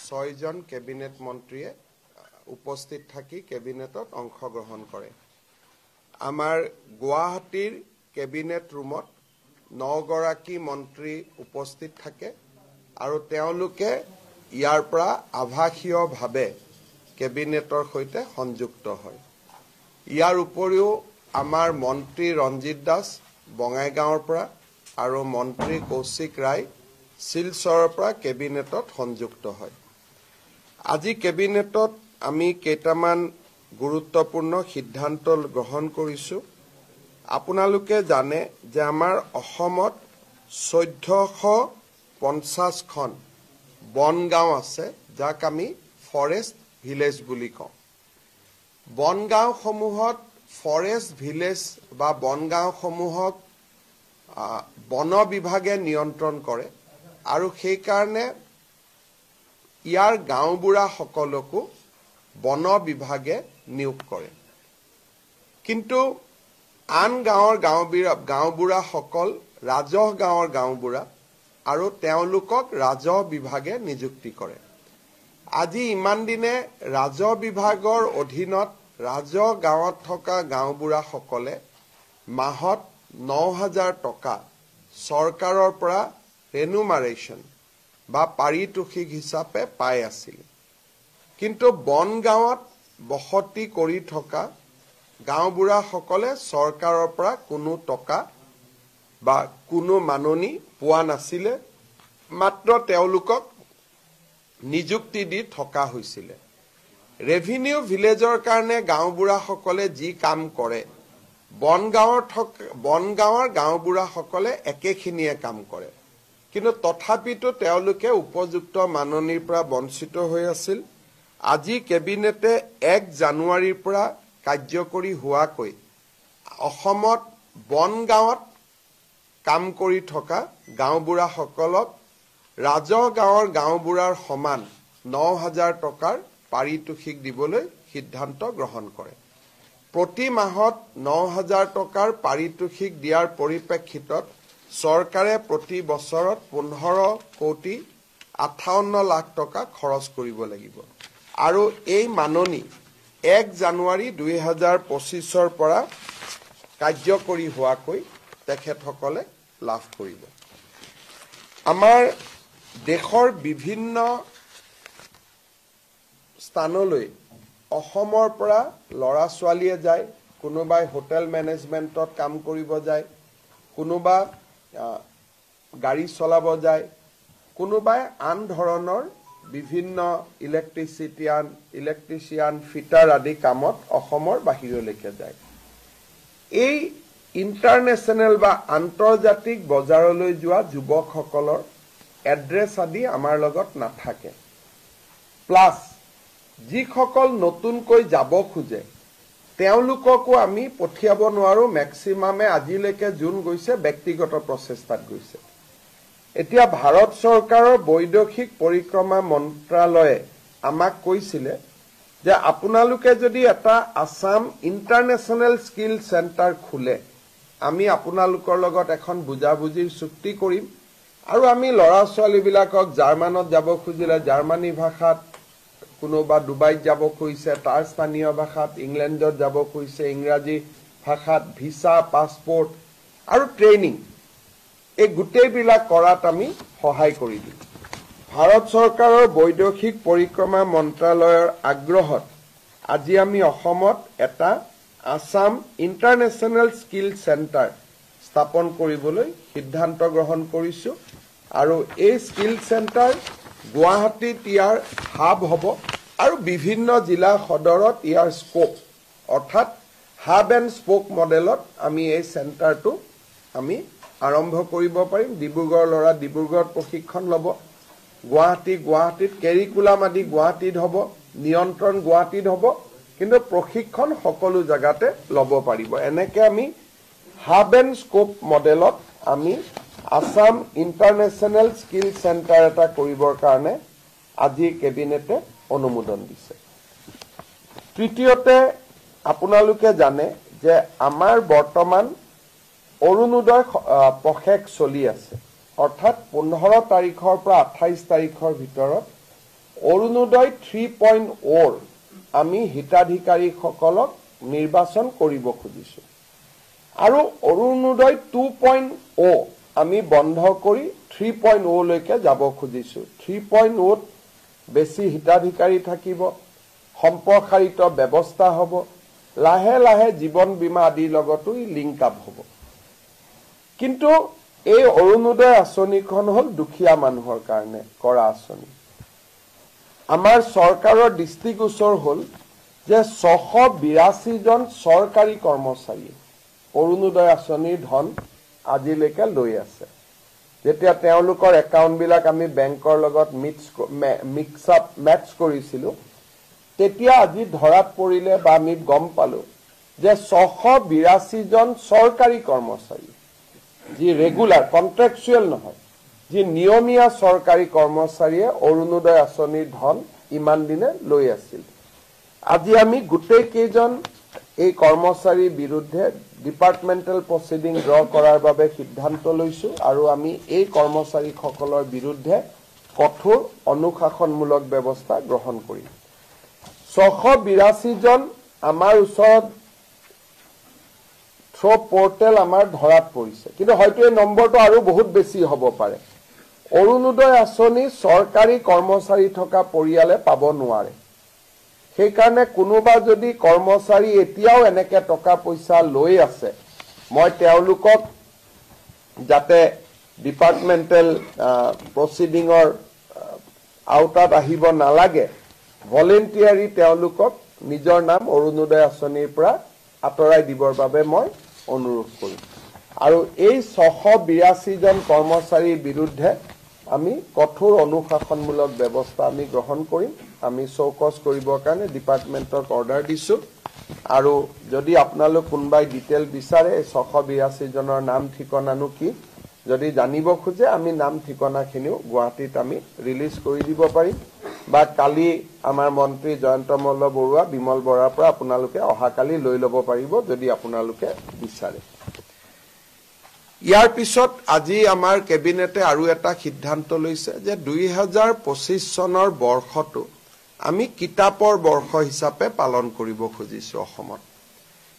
6 জন cabinet মন্ত্ৰীয়ে উপস্থিত থাকি কেবিনেটত অংশগ্ৰহণ কৰে। আমাৰ গুৱাহাটীৰ কেবিনেট ৰুমত 9 গৰাকী মন্ত্ৰী উপস্থিত থাকে আৰু তেওঁলোকে ইয়াৰ পৰা আভাসীয়ভাৱে কেবিনেটৰ সৈতে সংযুক্ত হয়। ইয়াৰ উপৰিও আমাৰ মন্ত্ৰী ৰঞ্জিত দাস বঙাইগাঁৱৰ পৰা আৰু মন্ত্ৰী কৌশিক ৰায় শিলচৰৰ পৰা কেবিনেটত সংযুক্ত হয়। আজি কেবিনেটত আমি কেইটামান গুৰুত্বপূৰ্ণ সিদ্ধান্ত গ্ৰহণ কৰিছোঁ। আপোনালোকে জানে যে আমাৰ অসমত 1450খন বনগাঁও আছে, যাক আমি ফৰেষ্ট ভিলেজ বুলি কওঁ। বনগাঁওসমূহত ফৰেষ্ট ভিলেজ বা বনগাঁওসমূহক বন বিভাগে নিয়ন্ত্ৰণ কৰে আৰু সেইকাৰণে ইয়াৰ গাঁওবুঢ়াসকলকো বন বিভাগে নিয়োগ কৰে। কিন্তু আন গাঁৱৰ গাঁওবুঢ়াসকল ৰাজহ গাঁৱৰ গাঁওবুঢ়া আৰু তেওঁলোকক ৰাজহ বিভাগে নিযুক্তি কৰে। আজি ইমান দিনে ৰাজহ বিভাগৰ অধীনত ৰাজহ গাঁৱত থকা গাঁওবুঢ়াসকলে মাহত 9,000 টকা চৰকাৰৰ পৰা ৰেনুমাৰেশ্যন বা পাৰিতোষিক হিচাপে পাই আছিল। কিন্তু বনগাঁৱত বসতি কৰি থকা গাঁওবুঢ়াসকলে চৰকাৰৰ পৰা কোনো টকা বা কোনো মাননি পোৱা নাছিলে, মাত্ৰ তেওঁলোকক নিযুক্তি দি থকা হৈছিলে। ৰেভিনিউ ভিলেজৰ কাৰণে গাঁওবুঢ়াসকলে যি কাম কৰে বনগাঁৱৰ গাঁওবুঢ়াসকলে একেখিনিয়ে কাম কৰে। কিন্তু তথাপিতো তেওঁলোকে উপযুক্ত মাননিৰ পৰা বঞ্চিত হৈ আছিল। আজি কেবিনেটে 1 জানুৱাৰীৰ পৰা কাৰ্যকৰী হোৱাকৈ অসমত বনগাঁৱত কাম কৰি থকা গাঁওবুঢ়াসকলক ৰাজহ গাঁৱৰ গাঁওবুঢ়াৰ সমান 9,000 টকাৰ পাৰিতোষিক দিবলৈ সিদ্ধান্ত গ্ৰহণ কৰে। প্ৰতি মাহত 9,000 টকাৰ পাৰিতোষিক দিয়াৰ পৰিপ্ৰেক্ষিতত চৰকাৰে প্ৰতি বছৰত 15,58 লাখ টকা খৰচ কৰিব লাগিব আৰু এই মাননি 1 জানুৱাৰী 2025ৰ পৰা কাৰ্যকৰী হোৱাকৈ তেখেতসকলে লাভ কৰিব। আমাৰ দেশৰ বিভিন্ন স্থানলৈ অসমৰ পৰা ল'ৰা ছোৱালীয়ে যায়, কোনোবাই হোটেল মেনেজমেণ্টত কাম কৰিব যায়, কোনোবা গাড়ী চলাব যায়, কোনোবাই আন ধৰণৰ বিভিন্ন ইলেক্ট্ৰিচিয়ান ফিটাৰ আদি কামত অসমৰ বাহিৰলৈকে যায়। এই ইণ্টাৰনেশ্যনেল বা আন্তৰ্জাতিক বজাৰলৈ যোৱা যুৱকসকলৰ এড্ৰেছ আদি আমাৰ লগত নাথাকে। প্লাছ যিসকল নতুনকৈ যাব খোজে তেওঁলোককো আমি পঠিয়াব নোৱাৰোঁ। মেক্সিমামে আজিলৈকে যোন গৈছে ব্যক্তিগত প্ৰচেষ্টাত গৈছে। এতিয়া ভাৰত চৰকাৰৰ বৈদেশিক পৰিক্ৰমা মন্ত্ৰালয়ে আমাক কৈছিলে যে আপোনালোকে যদি এটা আসাম ইণ্টাৰনেশ্যনেল স্কিল চেণ্টাৰ খোলে, আমি আপোনালোকৰ লগত এখন বুজাবুজিৰ চুক্তি কৰিম আৰু আমি ল'ৰা ছোৱালীবিলাকক জাৰ্মানত যাব খুজিলে জাৰ্মানী ভাষাত, কোনোবা ডুবাইত যাব খুজিছে তাৰ স্থানীয় ভাষাত, ইংলেণ্ডত যাব খুজিছে ইংৰাজী ভাষাত, ভিছা, পাছপৰ্ট আৰু ট্ৰেইনিং এই গোটেইবিলাক কৰাত আমি সহায় কৰি দিম। ভাৰত চৰকাৰৰ বৈদেশিক পৰিক্ৰমা মন্ত্ৰালয়ৰ আগ্ৰহত আজি আমি অসমত এটা আসাম ইণ্টাৰনেশ্যনেল স্কিল চেণ্টাৰ স্থাপন কৰিবলৈ সিদ্ধান্ত গ্ৰহণ কৰিছোঁ আৰু এই স্কিল চেণ্টাৰ গুৱাহাটীত ইয়াৰ হাব হ'ব আৰু বিভিন্ন জিলা সদৰত ইয়াৰ স্কোপ অৰ্থাৎ হাব এণ্ড স্পোক মডেলত আমি এই চেণ্টাৰটো আমি আৰম্ভ কৰিব পাৰিম। ডিব্ৰুগড়ৰ ল'ৰা ডিব্ৰুগড়ত প্ৰশিক্ষণ ল'ব, গুৱাহাটীত কেৰিকুলাম আদি গুৱাহাটীত হ'ব, নিয়ন্ত্ৰণ গুৱাহাটীত হ'ব, কিন্তু প্ৰশিক্ষণ সকলো জেগাতে ল'ব পাৰিব। এনেকৈ আমি হাব এণ্ড স্কোপ মডেলত আমি আসাম ইণ্টাৰনেশ্যনেল স্কিল চেণ্টাৰ এটা কৰিবৰ কাৰণে আজি কেবিনেটে অনুমোদন দিছে। তৃতীয়তে আপোনালোকে জানে যে আমাৰ বৰ্তমান অৰুণোদয় প্ৰশেক চলি আছে, অৰ্থাৎ 15 তাৰিখৰ পৰা 28 তাৰিখৰ ভিতৰত অৰুণোদয় 3.0 আমি হিতাধিকাৰীসকলক নিৰ্বাচন কৰিব খুজিছো আৰু অৰুণোদয় 2.0 আমি বন্ধ কৰি 3.0 লৈকে যাব খুজিছো 3.0 বেছি হিতাধিকাৰী থাকিব সম্প্ৰসাৰিত ব্যৱস্থা হ'ব লাহে লাহে জীৱন বীমা আদিৰ লগতো লিংক আপ হ'ব কিন্তু এই অৰুণোদয় আঁচনিখন হ'ল দুখীয়া মানুহৰ কাৰণে কৰা আঁচনি আমাৰ চৰকাৰৰ দৃষ্টিগোচৰ হ'ল যে 682 জন চৰকাৰী কৰ্মচাৰী অৰুণোদয় আঁচনিৰ ধন আজিলৈকে লৈ আছে যেতিয়া তেওঁলোকৰ একাউণ্টবিলাক আমি বেংকৰ লগত মেটচ কৰিছিলো তেতিয়া আজি ধৰাত পৰিলে বা আমি গম পালো যে 682 জন চৰকাৰী কৰ্মচাৰী যি ৰেগুলাৰ কন্ট্ৰেকচুৱেল নহয় যি নিয়মীয়া চৰকাৰী কৰ্মচাৰীয়ে অৰুণোদয় আঁচনিৰ ধন ইমান দিনে লৈ আছিল আজি আমি গোটেই কেইজন এই কৰ্মচাৰীৰ বিৰুদ্ধে ডিপাৰ্টমেণ্টেল প্ৰচিডিং ড্ৰ কৰাৰ বাবে সিদ্ধান্ত লৈছো আৰু আমি এই কৰ্মচাৰীসকলৰ বিৰুদ্ধে কঠোৰ অনুশাসনমূলক ব্যৱস্থা গ্ৰহণ কৰিম 682 জন আমাৰ ওচৰত থ্ৰ পোৰ্টেল আমাৰ ধৰাত পৰিছে কিন্তু হয়তো এই নম্বৰটো আৰু বহুত বেছি হ'ব পাৰে অৰুণোদয় আঁচনি চৰকাৰী কৰ্মচাৰী থকা পৰিয়ালে পাব নোৱাৰে সেইকাৰণে কোনোবা যদি কৰ্মচাৰী এতিয়াও এনেকে টকা পইচা লৈ আছে মই তেওঁলোকক যাতে ডিপাৰ্টমেণ্টেল প্ৰচিডিঙৰ আওতাত আহিব নালাগে ভলেণ্টিয়াৰী তেওঁলোকক নিজৰ নাম অৰুণোদয় আঁচনিৰ পৰা আঁতৰাই দিবৰ বাবে মই অনুৰোধ কৰিম আৰু এই 682 জন কৰ্মচাৰীৰ বিৰুদ্ধে আমি কঠোৰ অনুশাসনমূলক ব্যৱস্থা আমি গ্ৰহণ কৰিম আমি চৌকছ কৰিবৰ কাৰণে ডিপাৰ্টমেণ্টক অৰ্ডাৰ দিছো আৰু যদি আপোনালোক কোনবাই ডিটেইল বিচাৰে 682 জনৰ নাম ঠিকনানো কি যদি জানিব খোজে আমি নাম ঠিকনাখিনিও গুৱাহাটীত আমি ৰিলিজ কৰি দিব পাৰিম বা কালি আমাৰ মন্ত্ৰী জয়ন্ত মল্ল বৰুৱা বিমল বৰাৰ পৰা আপোনালোকে অহাকালি লৈ ল'ব পাৰিব যদি আপোনালোকে বিচাৰে ইয়াৰ পিছত আজি আমাৰ কেবিনেটে আৰু এটা সিদ্ধান্ত লৈছে যে 2025 চনৰ বৰ্ষটো আমি কিতাপৰ বৰ্ষ হিচাপে পালন কৰিব খুজিছো অসমত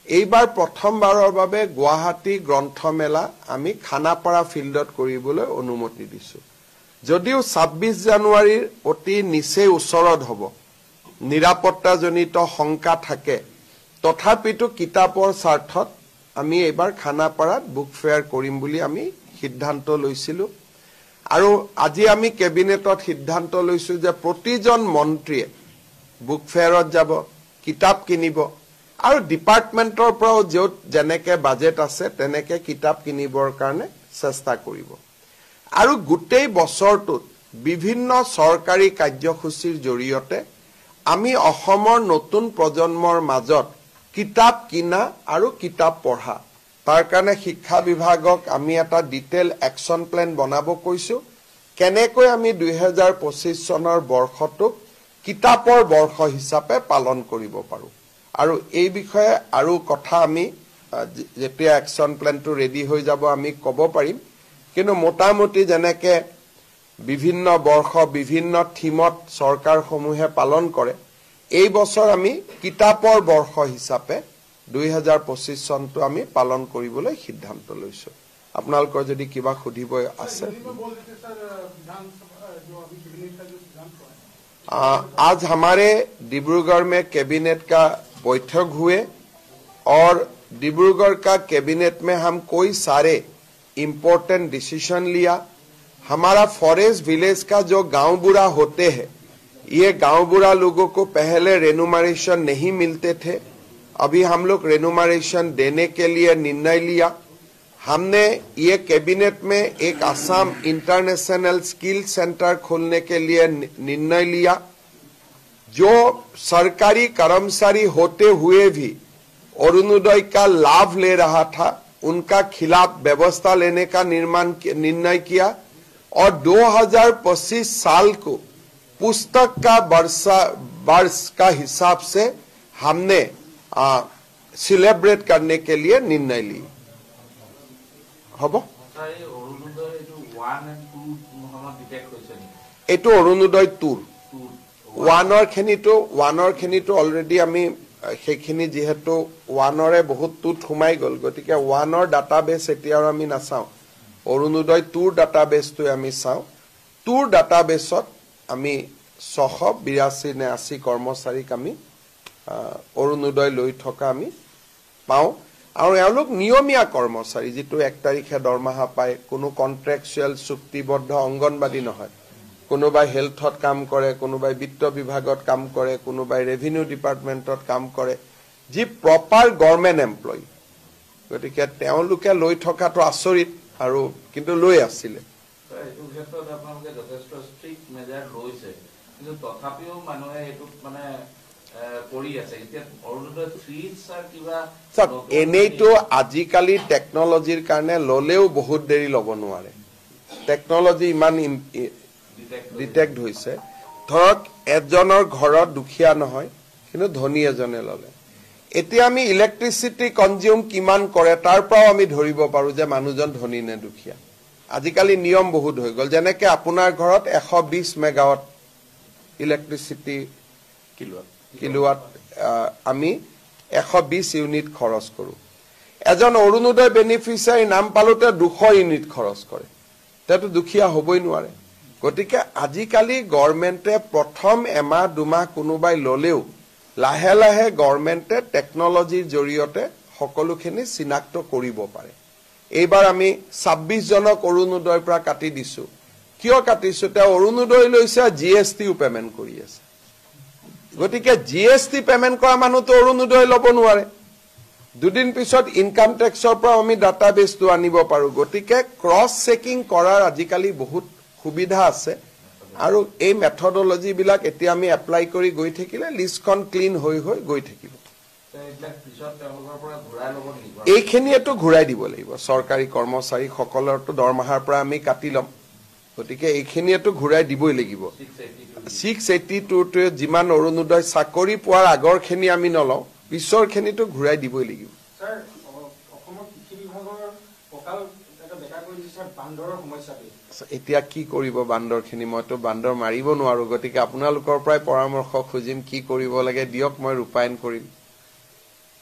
এইবাৰ প্ৰথমবাৰৰ বাবে গুৱাহাটী গ্ৰন্থমেলা আমি খানাপাৰা ফিল্ডত কৰিবলৈ অনুমতি দিছো যদিও 26 জানুৱাৰীৰ অতি নিচেই ওচৰত হ'ব নিৰাপত্তাজনিত শংকা থাকে তথাপিতো কিতাপৰ স্বাৰ্থত আমি এবাৰ খানাপাৰাত বুক ফেয়াৰ কৰিম বুলি আমি সিদ্ধান্ত লৈছিলো আৰু আজি আমি কেবিনেটত সিদ্ধান্ত লৈছো যে প্ৰতিজন মন্ত্ৰীয়ে বুক ফেয়াৰত যাব কিতাপ কিনিব আৰু ডিপাৰ্টমেণ্টৰ পৰাও য'ত যেনেকে বাজেট আছে তেনেকে কিতাপ কিনিবৰ কাৰণে চেষ্টা কৰিব আৰু গোটেই বছৰটোত বিভিন্ন চৰকাৰী কাৰ্যসূচীৰ জৰিয়তে আমি অসমৰ নতুন প্ৰজন্মৰ মাজত কিতাপ কিনা আৰু কিতাপ পঢ়া তাৰ কাৰণে শিক্ষা বিভাগক আমি এটা ডিটেইল একচন প্লেন বনাব কৈছো কেনেকৈ আমি 2025 চনৰ বৰ্ষটোক কিতাপৰ বৰ্ষ হিচাপে পালন কৰিব পাৰো আৰু এই বিষয়ে আৰু কথা আমি যেতিয়া একচন প্লেনটো ৰেডি হৈ যাব আমি ক'ব পাৰিম কিন্তু মোটামুটি যেনেকে বিভিন্ন বৰ্ষ বিভিন্ন থিমত চৰকাৰসমূহে পালন কৰে এই বছৰ আমি কিতাপৰ বৰ্ষ হিচাপে 2025 চনটো আমি পালন কৰিবলৈ সিদ্ধান্ত লৈছো আপোনালোকৰ যদি কিবা খুদিব আছে आज हमारे डिब्रूगढ़ में कैबिनेट का बैठक हुए और डिब्रूगढ़ का कैबिनेट में हम कोई सारे इम्पोर्टेंट डिसीजन लिया हमारा फॉरेस्ट विलेज का जो गांव बूढ़ा होते हैं ये गांव बूढ़ा लोगों को पहले रेनुमरेशन नहीं मिलते थे अभी हम लोग रेनुमरेशन देने के लिए निर्णय लिया हमने ये कैबिनेट में एक असम इंटरनेशनल स्किल सेंटर खोलने के लिए निर्णय लिया जो सरकारी कर्मचारी होते हुए भी अरुणोदय का लाभ ले रहा था उनका खिलाफ व्यवस्था लेने का निर्णय किया और 2025 साल को पुस्तक का वर्ष का हिसाब से हमने सेलिब्रेट करने के लिए निर्णय ली এইটো অৰুণোদয় টুৰ ওৱানৰ খিনিটো অলৰেডি আমি সেইখিনি যেহেতু ওৱানৰে বহুত টুত সোমাই গ'ল গতিকে ওৱানৰ ডাটাবেছ এতিয়া আৰু আমি নাচাওঁ অৰুণোদয় 2ৰ ডাটাবেছটো আমি চাওঁ 2ৰ ডাটাবেছত আমি 682 নে 80 কৰ্মচাৰীক আমি অৰুণোদয় লৈ থকা আমি পাওঁ আৰু এওঁলোক নিয়মীয়া কৰ্মচাৰী যেটো 1 তাৰিখে দৰমহা পায় কোনো কন্ট্ৰাকচুৱেল চুক্তিবদ্ধ অংগনবাদী নহয় কোনোবাই হেলথত কাম কৰে কোনোবাই বিত্ত বিভাগত কাম কৰে কোনোবাই ৰেভিনিউ ডিপাৰ্টমেণ্টত কাম কৰে যি প্ৰপাৰ গভৰ্ণমেণ্ট এমপ্লয়ী গতিকে তেওঁলোকে লৈ থকাটো আচৰিত আৰু কিন্তু লৈ আছিলে এইটো ক্ষেত্ৰত আপোনালোকে যথেষ্ট ষ্ট্ৰিক্ট মেজাৰ লৈছে কিন্তু তথাপিও মানুহে এইটো মানে কৰি আছে এতিয়া অৰুণোদয় 3 স্যাৰ কিবা এনেইতো আজিকালি টেকনলজিৰ কাৰণে ললেও বহুত দেৰি ল'ব নোৱাৰে টেকনলজি ইমান ডিটেক্ট হৈছে ধৰক এজনৰ ঘৰত দুখীয়া নহয় কিন্তু ধনী এজনে ললে এতিয়া আমি ইলেক্ট্ৰিচিটি কনজিউম কিমান কৰে তাৰ পৰাও আমি ধৰিব পাৰো যে মানুহজন ধনী নে দুখীয়া আজিকালি নিয়ম বহুত হৈ গল যেনেকে আপোনাৰ ঘৰত 120 মেগাৱাট ইলেক্ট্ৰিচিটি কিলোৱাট আমি 120 ইউনিট খৰচ কৰো এজন অৰুণোদয় বেনিফিচিয়াৰী নাম পালোতে 200 ইউনিট খৰচ কৰে তেটো দুখীয়া হ'বই নোৱাৰে গতিকে আজিকালি গভৰ্ণমেণ্টে প্ৰথম এমাহ দুমাহ কোনোবাই ললেও লাহে লাহে গভৰ্ণমেণ্টে টেকনলজিৰ জৰিয়তে সকলোখিনি চিনাক্ত কৰিব পাৰে এইবাৰ আমি 26 জনক অৰুণোদয়ৰ পৰা কাটি দিছো কিয় কাটিছো তে অৰুণোদয় লৈছে জিএসটিও পেমেন্ট কৰি আছে গতিকে জিএসটি পেমেন্ট কৰা মানুহটো অৰুণোদয় ল'ব নোৱাৰে দুদিন পিছত ইনকাম টেক্সৰ পৰা আমি ডাটাবেছটো আনিব পাৰো গতিকে ক্ৰছ চেকিং কৰাৰ আজিকালি বহুত সুবিধা আছে আৰু এই মেথডলজি বিলাক এতিয়া আমি এপ্লাই কৰি গৈ থাকিলে লিষ্টখন ক্লিন হৈ হৈ গৈ থাকিব এইখিনিয়েতো ঘূৰাই দিব লাগিব চৰকাৰী কৰ্মচাৰী সকলৰটো দৰমহাৰ পৰা আমি কাটি ল'ম গতিকে এইখিনিয়েতো ঘূৰাই দিবই লাগিব 682 টো যিমান অৰুণোদয় চাকৰি পোৱাৰ আগৰখিনি আমি নলওঁ পিছৰখিনিতো ঘূৰাই দিবই লাগিব স্যাৰ অসমৰ কৃষি বিভাগৰ পকাল এটা বেকা কৰি দিছে বান্দৰৰ সমস্যাটো এতিয়া কি কৰিব বান্দৰখিনি মইতো বান্দৰ মাৰিব নোৱাৰো গতিকে আপোনালোকৰ পৰাই পৰামৰ্শ খুজিম কি কৰিব লাগে দিয়ক মই ৰূপায়ণ কৰিম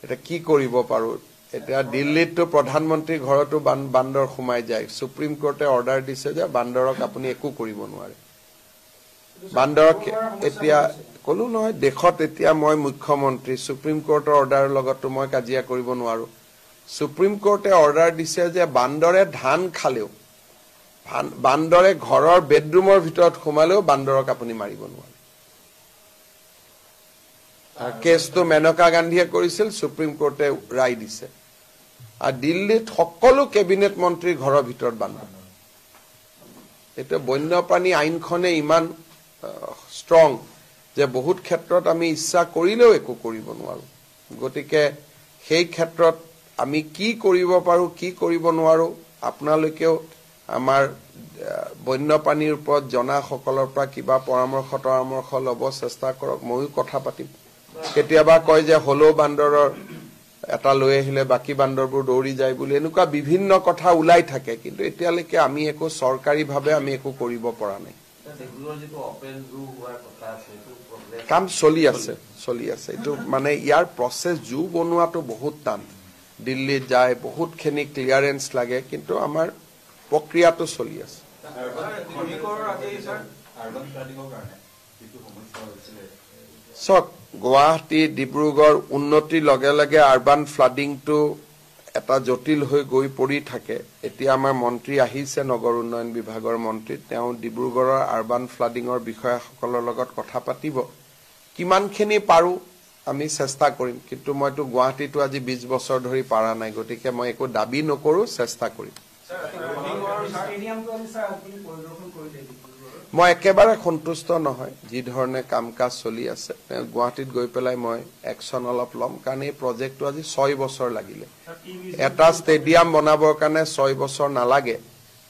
এটা কি কৰিব পাৰো এতিয়া দিল্লীতটো প্ৰধানমন্ত্ৰী ঘৰতো বান্দৰ সোমাই যায় সুপ্ৰিম কোৰ্টে অৰ্ডাৰ দিছে যে বান্দৰক আপুনি একো কৰিব নোৱাৰে বান্দৰক এতিয়া কোনো নহয় দেশত এতিয়া মই মুখ্যমন্ত্ৰী সুপ্ৰিম কোৰ্টৰ অৰ্ডাৰৰ লগতো মই কাজিয়া কৰিব নোৱাৰো সুপ্ৰিম কোৰ্টে অৰ্ডাৰ দিছে যে বান্দৰে ধান খালেও বান্দৰে ঘৰৰ বেডৰুমৰ ভিতৰত সোমালেও বান্দৰক আপুনি মাৰিব নোৱাৰে কেছটো মেনকা গান্ধীয়ে কৰিছিল সুপ্ৰিম কোৰ্টে ৰায় দিছে আৰু দিল্লীত সকলো কেবিনেট মন্ত্ৰীৰ ঘৰৰ ভিতৰত বান্দৰ এটা বন্যপ্ৰাণী আইনখনে ইমান ষ্ট্ৰং যে বহুত ক্ষেত্ৰত আমি ইচ্ছা কৰিলেও একো কৰিব নোৱাৰো গতিকে সেই ক্ষেত্ৰত আমি কি কৰিব পাৰো কি কৰিব নোৱাৰো আপোনালোকেও আমাৰ বন্যপ্ৰাণীৰ ওপৰত জনা সকলৰ পৰা কিবা পৰামৰ্শ ল'ব চেষ্টা কৰক ময়ো কথা পাতিম কেতিয়াবা কয় যে হলো বান্দৰৰ এটা লৈ আহিলে বাকি বান্দৰবোৰ দৌৰি যায় বুলি এনেকুৱা বিভিন্ন কথা ওলাই থাকে কিন্তু এতিয়ালৈকে আমি একো চৰকাৰীভাৱে আমি একো কৰিব পৰা নাই কাম চলি আছে এইটো মানে ইয়াৰ প্ৰসেস জু বনোৱাটো বহুত টান দিল্লীত যায় বহুতখিনি ক্লিয়াৰেন্স লাগে কিন্তু আমাৰ প্ৰক্ৰিয়াটো চলি আছে সক গুৱাহাটী ডিব্ৰুগড় উন্নতিৰ লগে লগে আৰবান ফ্লাডিংটো এটা জটিল হৈ গৈ পৰি থাকে এতিয়া আমাৰ মন্ত্ৰী আহিছে নগৰ উন্নয়ন বিভাগৰ মন্ত্ৰী তেওঁ ডিব্ৰুগড়ৰ আৰবান ফ্লাডিংৰ বিষয়াসকলৰ লগত কথা পাতিব কিমানখিনি পাৰো আমি চেষ্টা কৰিম কিন্তু মইতো গুৱাহাটীটো আজি 20 বছৰ ধৰি পাৰা নাই গতিকে মই একো দাবী নকৰো চেষ্টা কৰিম মই একেবাৰে সন্তুষ্ট নহয় যি ধৰণে কাম কাজ চলি আছে গুৱাহাটীত গৈ পেলাই মই একচন অলপ লম কাৰণ এই প্ৰজেক্টটো আজি 6 বছৰ লাগিলে এটা ষ্টেডিয়াম বনাবৰ কাৰণে 6 বছৰ নালাগে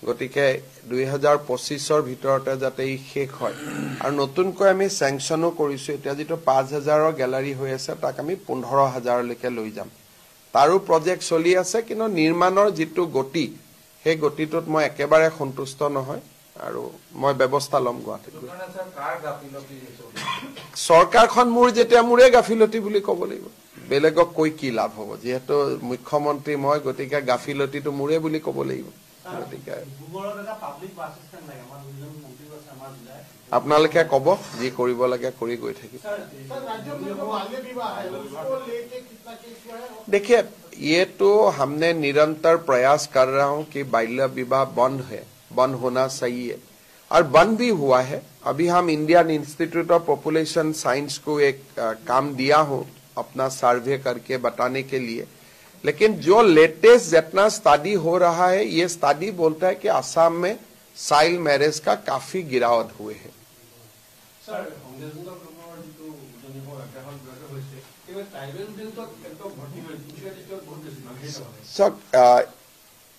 গতিকে 2025 ৰ ভিতৰতে যাতে ই শেষ হয় আৰু নতুনকৈ আমি স্যাংচনো কৰিছো এতিয়া যেটো 5000 ৰ গ্যালাৰী হৈ আছে তাক আমি 15000 লৈকে লৈ যাম তাৰো প্ৰজেক্ট চলি আছে কিন্তু নিৰ্মাণৰ যেটো গতি সেই গতিটোত মই একেবাৰে সন্তুষ্ট নহয় আৰু মই ব্যৱস্থা ল'ম গুৱাহাটীত গাফিলতি চৰকাৰখন মোৰ যেতিয়া মোৰে গাফিলতি বুলি ক'ব লাগিব বেলেগক কৈ কি লাভ হ'ব যিহেতু মুখ্যমন্ত্ৰী মই গতিকে গাফিলতিটো মোৰে বুলি ক'ব লাগিব গতিকে আপোনালোকে ক'ব যি কৰিব লাগে কৰি গৈ থাকিব देखिए ये तो हमने निरंतर प्रयास कर रहा हूं कि बाल्य विवाह बंद होना सही है और बंद भी हुआ है अभी हम Indian institute of population science को एक काम दिया हूं अपना सर्वे करके बताने के लिए लेकिन जो लेटेस्ट जितना स्टडी हो रहा है ये स्टडी बोलता है कि असम में चाइल्ड मैरिज का काफी गिरावट हुए है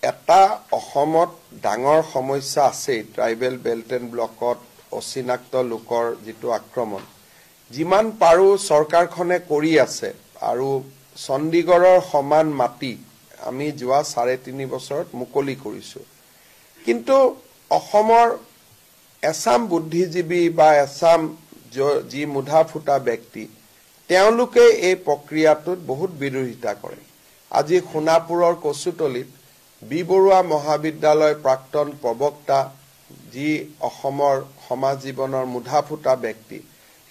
এটা অসমত ডাঙৰ সমস্যা আছে ট্ৰাইবেল বেল্ট এণ্ড ব্লকত অচিনাক্ত লোকৰ যিটো আক্ৰমণ যিমান পাৰো চৰকাৰখনে কৰি আছে আৰু চণ্ডীগড়ৰ সমান মাটি আমি যোৱা 3.5 বছৰত মুকলি কৰিছো কিন্তু অসমৰ এছাম বুদ্ধিজীৱী বা এছাম যি মুধা ফুটা ব্যক্তি তেওঁলোকে এই প্ৰক্ৰিয়াটোত বহুত বিৰোধিতা কৰে আজি খুনাপুৰৰ কচুতলিত বি বৰুৱা মহাবিদ্যালয় প্ৰাক্তন প্ৰবক্তা যি অসমৰ সমাজ জীৱনৰ মুধা ফুটা ব্যক্তি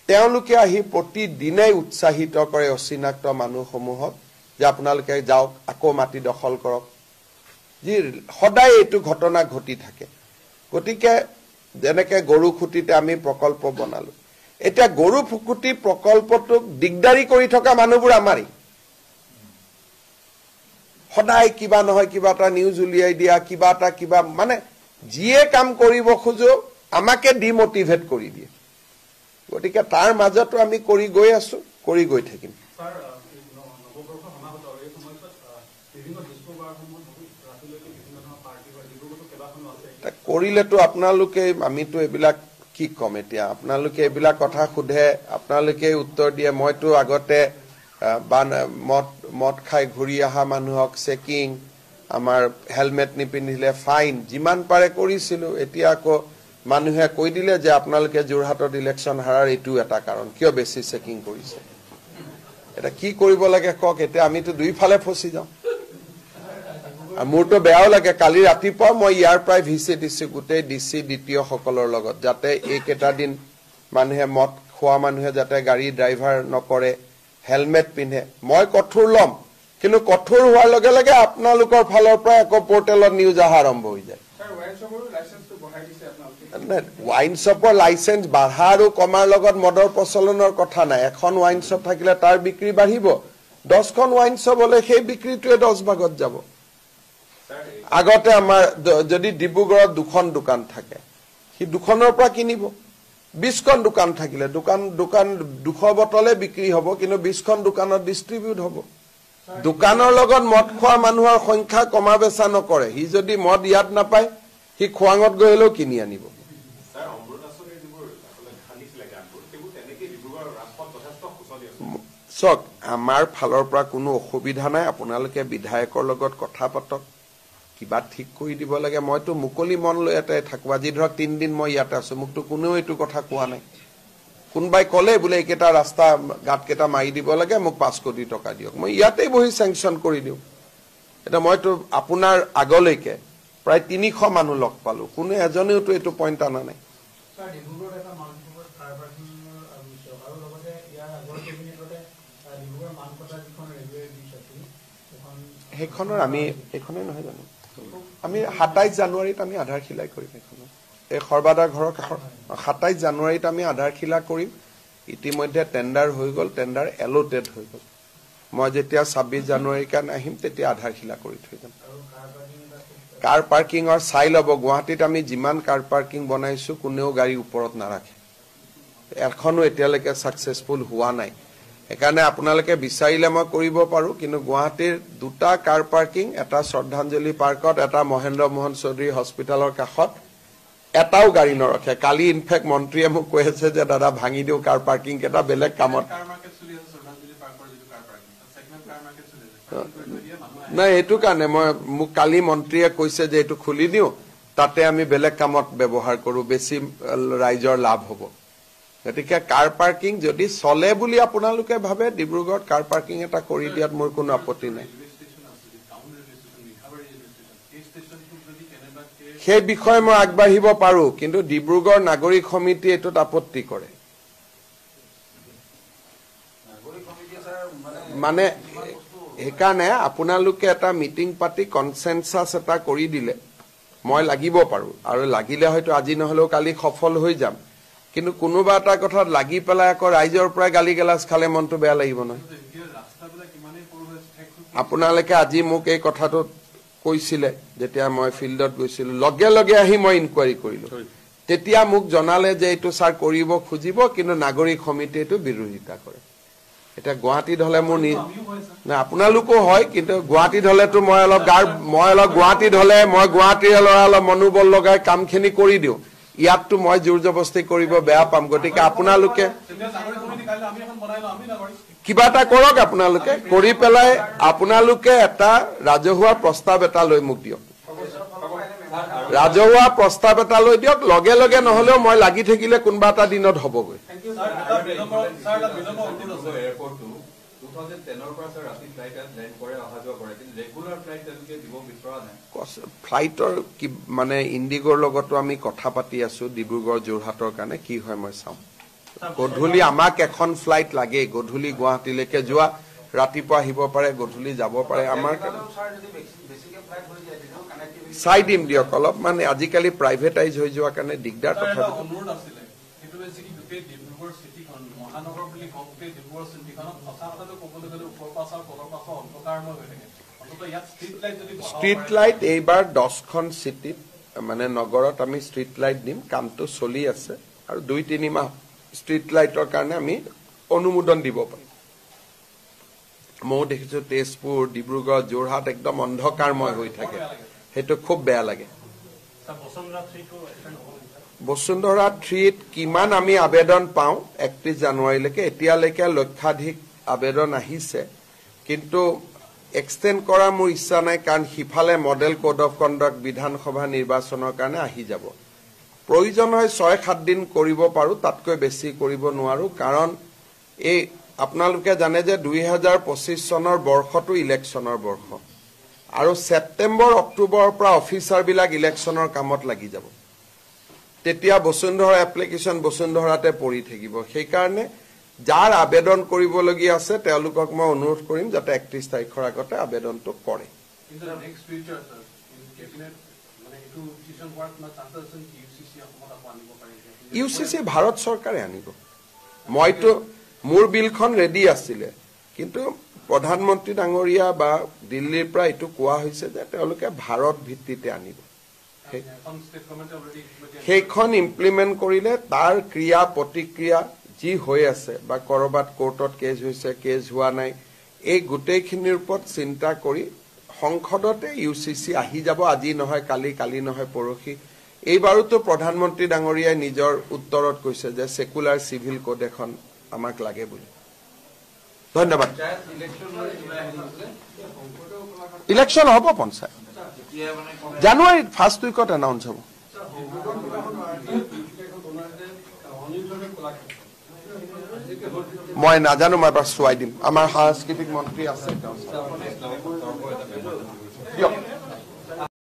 তেওঁলোকে আহি প্ৰতিদিনে উৎসাহিত কৰে অচিনাক্ত মানুহসমূহক যে আপোনালোকে যাওক আকৌ মাটি দখল কৰক যি সদায় এইটো ঘটনা ঘটি থাকে গতিকে যেনেকে গৰু খুটিতে আমি প্ৰকল্প বনালো এটা গৰু ফুকুটি প্ৰকল্পটোক দিগদাৰি কৰি থকা মানুহবোৰ আমাৰি সদায় কিবা নহয় কিবা এটা নিউজ উলিয়াই দিয়া কিবা মানে যিয়ে কাম কৰিব খোজো আমাকে ডিমোটিভেট কৰি দিয়ে গতিকে তাৰ মাজতো আমি কৰি গৈ আছো কৰি গৈ থাকিম কৰিলেতো আপোনালোকে আমিতো এইবিলাক কি কম এতিয়া আপোনালোকে এইবিলাক কথা খুধে আপোনালোকে উত্তৰ দিয়ে মইতো আগতে মদ খাই ঘূৰি আহা মানুহক চেকিং আমাৰ হেলমেট নিপিন্ধিলে ফাইন যিমান পাৰে কৰিছিলো এতিয়া আকৌ মানুহে কৈ দিলে যে আপোনালোকে যোৰহাটত ইলেকশ্যন হাৰাৰ এইটো এটা কাৰণ কিয় বেছি চেকিং কৰিছে এটা কি কৰিব লাগে কক এতিয়া আমিতো দুইফালে ফচি যাওঁ মোৰতো বেয়াও লাগে কালি ৰাতিপুৱা মই ইয়াৰ প্ৰায় ভিচি দিছো গোটেই ডিসি দ্বিতীয় সকলৰ লগত যাতে এইকেটা দিন মানুহে মদ খোৱা মানুহে যাতে গাড়ী ড্ৰাইভাৰ নকৰে হেলমেট পিন্ধে মই কঠোৰ লম কিন্তু কঠোৰ হোৱাৰ লগে লগে আপোনালোকৰ ফালৰ পৰা এক পোৰ্টেলত নিউজ আহা আৰম্ভ হৈ যায় ওয়াইন শপৰ লাইসেন্স বাঢ়া আৰু কমাৰ লগত মদৰ প্ৰচলনৰ কথা নাই এখন ওয়াইন শপ থাকিলে তাৰ বিক্ৰী বাঢ়িব 10খন ওয়াইন শপ হলে সেই বিক্ৰীটোৱে 10 ভাগত যাব আগতে আমাৰ যদি ডিব্ৰুগড়ত দুখন দোকান থাকে সি দুখনৰ পৰা কিনিব 20খন দোকান থাকিলে দোকান 200 বটলে বিক্ৰী হ'ব কিন্তু 20খন দোকানত ডিস্ট্ৰিবিউট হ'ব দোকানৰ লগত মদ খোৱা মানুহৰ সংখ্যা কমা বেচা নকৰে হি যদি মদ ইয়াত নাপায় হি খোৱাঙত গৈলেও কিনি আনিব সক আমাৰ ফালৰ পৰা কোনো অসুবিধা নাই আপোনালোকে বিধায়কৰ লগত কথা পাতক কিবা ঠিক কৰি দিব লাগে মইতো মুকলি মন লৈ এতে থাকো আজি ধৰক 3 দিন মই ইয়াতে আছো মুকটো কোনো এইটো কথা কোৱা নাই কোনবাই কলে বুলে একেটা ৰাস্তা গাত কেটা মাৰি দিব লাগে মোক 5 কোটি টকা দিয়ক মই ইয়াতে বহি স্যাংশন কৰি দিও এটা মইতো আপোনাৰ আগলৈকে প্ৰায় 300 মানুহ লগ পালো কোনো এজনেও তো এটো পইণ্ট আনা নাই স্যার ডিব্ৰুগড় এটা মানসিকৰ কাৰবাৰখনৰ বিষয় আৰু লগতে ইয়াৰ আগৰ কেবিনেটতে ডিব্ৰুগড় মানকটা যিখন ৰেলৱে ব্ৰিজ আছিল সেইখনৰ আমি এইখনে নহয় জানো আমি 27 জানুৱাৰীত আমি আধাৰশিলা কৰিম এখন এই খৰবাদাৰ ঘৰৰ কাষৰ 27 জানুৱাৰীত আমি আধাৰশিলা কৰিম ইতিমধ্যে টেন্ডাৰ হৈ গল টেন্ডাৰ এলোটেড হৈ গল মই যেতিয়া 26 জানুৱাৰীৰ কাৰণে আহিম তেতিয়া আধাৰশিলা কৰি থৈ যাম কাৰ পাৰ্কিংৰ চাই লব গুৱাহাটীত আমি যিমান কাৰ পাৰ্কিং বনাইছো কোনেও গাড়ী ওপৰত নাৰাখে এখনো এতিয়ালৈকে সাকসেসফুল হোৱা নাই একাৰণে আপোনালোকে বিচাৰিলে মই কৰিব পাৰো কিন্তু গুৱাহাটীৰ দুটা কাৰ পাৰ্কিং এটা শ্ৰদ্ধাঞ্জলি পাৰ্কত এটা মহেন্দ্ৰ মোহন চৌধুৰী হস্পিটালৰ কাষত এটাও গাড়ী নৰখে কালি ইনফেক্ট মন্ত্ৰীয়ে মোক কৈ আছে যে দাদা ভাঙি দিও কাৰ পাৰ্কিং কেটা বেলেগ কামত নাই এটো কাৰণে মই মোক কালি মন্ত্ৰীয়ে কৈছে যে এটো খুলি দিও তাতে আমি বেলেগ কামত ব্যৱহাৰ কৰোঁ, বেছি ৰাইজৰ লাভ হ'ব। গতিকে কাৰ পাৰ্কিং যদি চলে বুলি আপোনালোকে ভাবে, ডিব্ৰুগড়ত কাৰ পাৰ্কিং এটা কৰি দিয়াত মোৰ কোনো আপত্তি নাই। সেই বিষয়ে মই আগবাঢ়িব পাৰোঁ, কিন্তু ডিব্ৰুগড় নাগৰিক সমিতি এইটোত আপত্তি কৰে। মানে সেইকাৰণে আপোনালোকে এটা মিটিং পাতি কনচেনচাছ এটা কৰি দিলে মই লাগিব পাৰোঁ, আৰু লাগিলে হয়তো আজি নহ'লেও কালি সফল হৈ যাম। কিন্তু কোনোবা এটা কথাত লাগি পেলাই আকৌ ৰাইজৰ পৰাই গালি গালাজ খালে মনটো বেয়া লাগিব নহয়। আপোনালোকে আজি মোক এই কথাটো কৈছিলে, যেতিয়া মই ফিল্ডত গৈছিলো, লগে লগে আহি মই ইনকুৱাৰী কৰিলো। তেতিয়া মোক জনালে যে এইটো ছাৰ কৰিব খুজিব, কিন্তু নাগৰিক সমিতিয়ে এইটো বিৰোধিতা কৰে। এতিয়া গুৱাহাটীত হলে মোৰ আপোনালোকো হয়, কিন্তু গুৱাহাটীত হলেতো মই অলপ গুৱাহাটীত হলে মই গুৱাহাটীৰ ল'ৰা অলপ মনোবল লগাই কামখিনি কৰি দিওঁ। ইয়াততো মই জোৰ জবস্তি কৰিব বেয়া পাম। গতিকে আপোনালোকে কিবা এটা কৰক, আপোনালোকে কৰি পেলাই আপোনালোকে এটা ৰাজহুৱা প্ৰস্তাৱ এটা লৈ মোক দিয়ক, ৰাজহুৱা প্ৰস্তাৱ এটা লৈ দিয়ক। লগে লগে নহলেও মই লাগি থাকিলে কোনোবা এটা দিনত হ'বগৈ। ফ্লাইটৰ মানে ইণ্ডিগোৰ লগতো আমি কথা পাতি আছো, ডিব্ৰুগড় যোৰহাটৰ কাৰণে কি হয় মই চাম। গধূলি আমাক এখন ফ্লাইট লাগে, গধূলি গুৱাহাটীলৈকে যোৱা, ৰাতিপুৱা আহিব পাৰে, গধূলি যাব পাৰে। আমাৰ চাই দিম দিয়ক অলপ, মানে আজিকালি প্ৰাইভেটাইজ হৈ যোৱাৰ কাৰণে দিগদাৰ। ষ্ট্ৰীট লাইট এইবাৰ 10খন চিটিত মানে নগৰত আমি ষ্ট্ৰীট লাইট দিম, কামটো চলি আছে, আৰু 2-3 মাহ ষ্ট্ৰীট লাইটৰ কাৰণে আমি অনুমোদন দিব পাৰিম। ময়ো দেখিছো তেজপুৰ, ডিব্ৰুগড়, যোৰহাট একদম অন্ধকাৰময় হৈ থাকে, সেইটো খুব বেয়া লাগে। বসুন্ধৰা 3ত কিমান আমি আবেদন পাওঁ 31 জানুৱাৰীলৈকে, এতিয়ালৈকে লক্ষাধিক আবেদন আহিছে, কিন্তু এক্সটেণ্ড কৰা মোৰ ইচ্ছা নাই, কাৰণ সিফালে মডেল কোড অফ কণ্ডাক্ট বিধানসভা নিৰ্বাচনৰ কাৰণে আহি যাব। প্ৰয়োজন হয় 6-7 দিন কৰিব পাৰোঁ, তাতকৈ বেছি কৰিব নোৱাৰো, কাৰণ এই আপোনালোকে জানে যে 2025 চনৰ বৰ্ষটো ইলেকশ্যনৰ বৰ্ষ, আৰু ছেপ্টেম্বৰ অক্টোবৰৰ পৰা অফিচাৰবিলাক ইলেকশ্যনৰ কামত লাগি যাব। তেতিয়া বসুন্ধৰা এপ্লিকেশ্যন বসুন্ধৰাতে পৰি থাকিব। সেইকাৰণে যাৰ আবেদন কৰিবলগীয়া আছে তেওঁলোকক মই অনুৰোধ কৰিম যাতে 31 তাৰিখৰ আগতে আবেদনটো কৰে। ইউচিচি ভাৰত চৰকাৰে আনিব। মইতো মোৰ বিলখন ৰেডি আছিলে, কিন্তু প্ৰধানমন্ত্ৰী ডাঙৰীয়া বা দিল্লীৰ পৰা এইটো কোৱা হৈছে যে তেওঁলোকে ভাৰত ভিত্তিতে আনিব। সেইখন ইমপ্লিমেণ্ট কৰিলে তাৰ ক্ৰিয়া প্ৰতিক্ৰিয়া যি হৈ আছে, বা কৰবাত কোৰ্টত কেছ হৈছে, কেছ হোৱা নাই, এই গোটেইখিনিৰ ওপৰত চিন্তা কৰি সংসদতে ইউচিচি আহি যাব। আজি নহয় কালি, কালি নহয় পৰহি। এইবাৰোতো প্ৰধানমন্ত্ৰী ডাঙৰীয়াই নিজৰ উত্তৰত কৈছে যে সেকুলাৰ চিভিল কোড এখন আমাক লাগে বুলি। ধন্যবাদ। ইলেকশ্যন হ'ব পঞ্চায়ত জানুৱাৰীত ফাৰ্ষ্ট উইকত এনাউন্স হ'ব। মই নাজানো, মই এবাৰ চোৱাই দিম। আমাৰ সাংস্কৃতিক মন্ত্ৰী আছে।